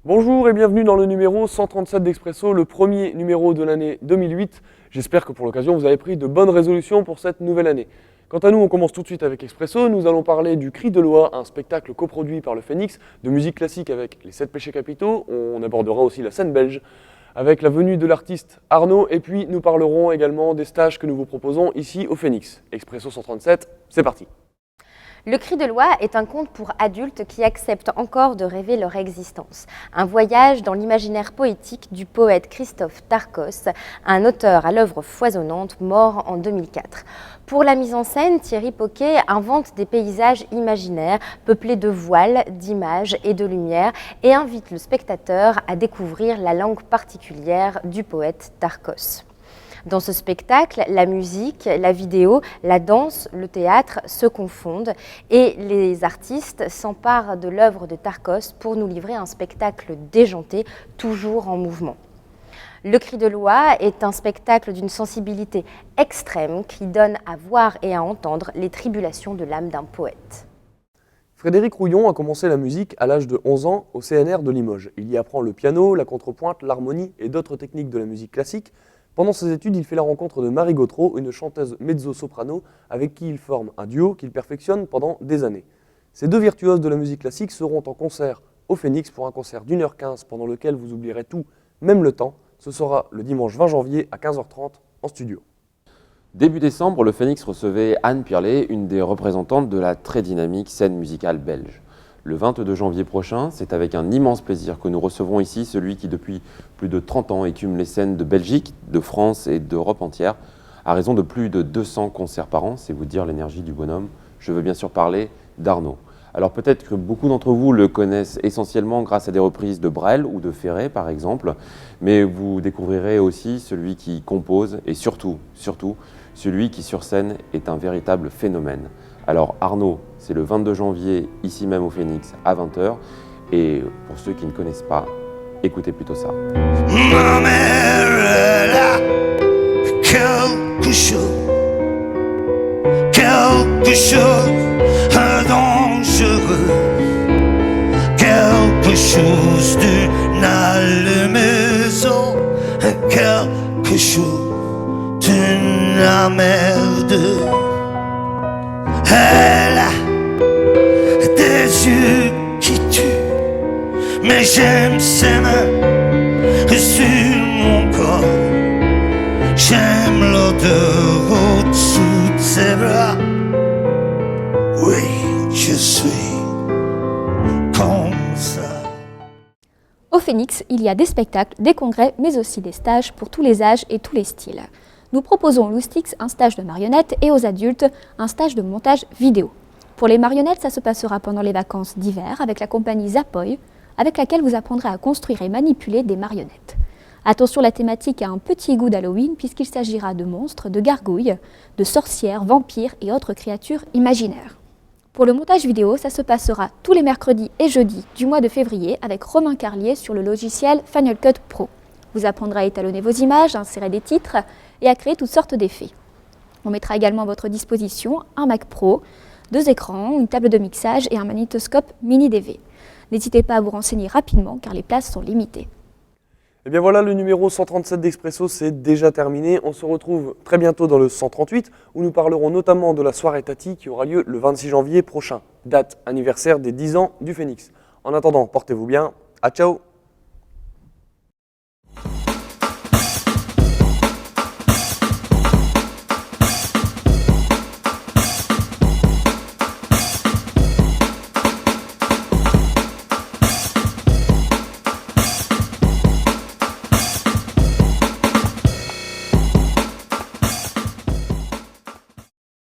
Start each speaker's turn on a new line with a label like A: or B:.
A: Bonjour et bienvenue dans le numéro 137 d'Expresso, le premier numéro de l'année 2008. J'espère que pour l'occasion vous avez pris de bonnes résolutions pour cette nouvelle année. Quant à nous, on commence tout de suite avec Expresso. Nous allons parler du Cri de Loa, un spectacle coproduit par le Phénix, de musique classique avec les 7 péchés capitaux. On abordera aussi la scène belge avec la venue de l'artiste Arnaud. Et puis nous parlerons également des stages que nous vous proposons ici au Phénix. Expresso 137, c'est parti.
B: Le Cri de Loa est un conte pour adultes qui acceptent encore de rêver leur existence. Un voyage dans l'imaginaire poétique du poète Christophe Darcos, un auteur à l'œuvre foisonnante, mort en 2004. Pour la mise en scène, Thierry Poquet invente des paysages imaginaires peuplés de voiles, d'images et de lumière et invite le spectateur à découvrir la langue particulière du poète Darcos. Dans ce spectacle, la musique, la vidéo, la danse, le théâtre se confondent et les artistes s'emparent de l'œuvre de Darcos pour nous livrer un spectacle déjanté, toujours en mouvement. Le Cri de Loa est un spectacle d'une sensibilité extrême qui donne à voir et à entendre les tribulations de l'âme d'un poète.
A: Frédéric Rouillon a commencé la musique à l'âge de 11 ans au CNR de Limoges. Il y apprend le piano, la contrepointe, l'harmonie et d'autres techniques de la musique classique. Pendant ses études, il fait la rencontre de Marie Gautreau, une chanteuse mezzo-soprano avec qui il forme un duo qu'il perfectionne pendant des années. Ces deux virtuoses de la musique classique seront en concert au Phénix pour un concert d'1h15 pendant lequel vous oublierez tout, même le temps. Ce sera le dimanche 20 janvier à 15h30 en studio.
C: Début décembre, le Phénix recevait Anne Pirlet, une des représentantes de la très dynamique scène musicale belge. Le 22 janvier prochain, c'est avec un immense plaisir que nous recevrons ici celui qui depuis plus de 30 ans écume les scènes de Belgique, de France et d'Europe entière, à raison de plus de 200 concerts par an, c'est vous dire l'énergie du bonhomme. Je veux bien sûr parler d'Arnaud. Alors peut-être que beaucoup d'entre vous le connaissent essentiellement grâce à des reprises de Brel ou de Ferré par exemple, mais vous découvrirez aussi celui qui compose et surtout, celui qui sur scène est un véritable phénomène. Alors Arnaud, c'est le 22 janvier, ici même au Phénix, à 20h. Et pour ceux qui ne connaissent pas, écoutez plutôt ça.
D: Ma mère, elle a quelque chose de dangereux, quelque chose d'une allumeuse, quelque chose d'une merde. Elle a des yeux qui tuent, mais j'aime ses mains sur mon corps. J'aime l'odeur au-dessous de ses bras. Oui, je suis comme ça.
E: Au Phénix, il y a des spectacles, des congrès, mais aussi des stages pour tous les âges et tous les styles. Nous proposons aux loustics un stage de marionnettes et aux adultes un stage de montage vidéo. Pour les marionnettes, ça se passera pendant les vacances d'hiver avec la compagnie Zapoy, avec laquelle vous apprendrez à construire et manipuler des marionnettes. Attention, la thématique a un petit goût d'Halloween puisqu'il s'agira de monstres, de gargouilles, de sorcières, vampires et autres créatures imaginaires. Pour le montage vidéo, ça se passera tous les mercredis et jeudis du mois de février avec Romain Carlier sur le logiciel Final Cut Pro. Vous apprendrez à étalonner vos images, à insérer des titres et à créer toutes sortes d'effets. On mettra également à votre disposition un Mac Pro, 2 écrans, une table de mixage et un magnétoscope mini DV. N'hésitez pas à vous renseigner rapidement car les places sont limitées.
A: Et bien voilà, le numéro 137 d'Expresso, c'est déjà terminé. On se retrouve très bientôt dans le 138 où nous parlerons notamment de la soirée Tati qui aura lieu le 26 janvier prochain, date anniversaire des 10 ans du Phénix. En attendant, portez-vous bien. À ciao!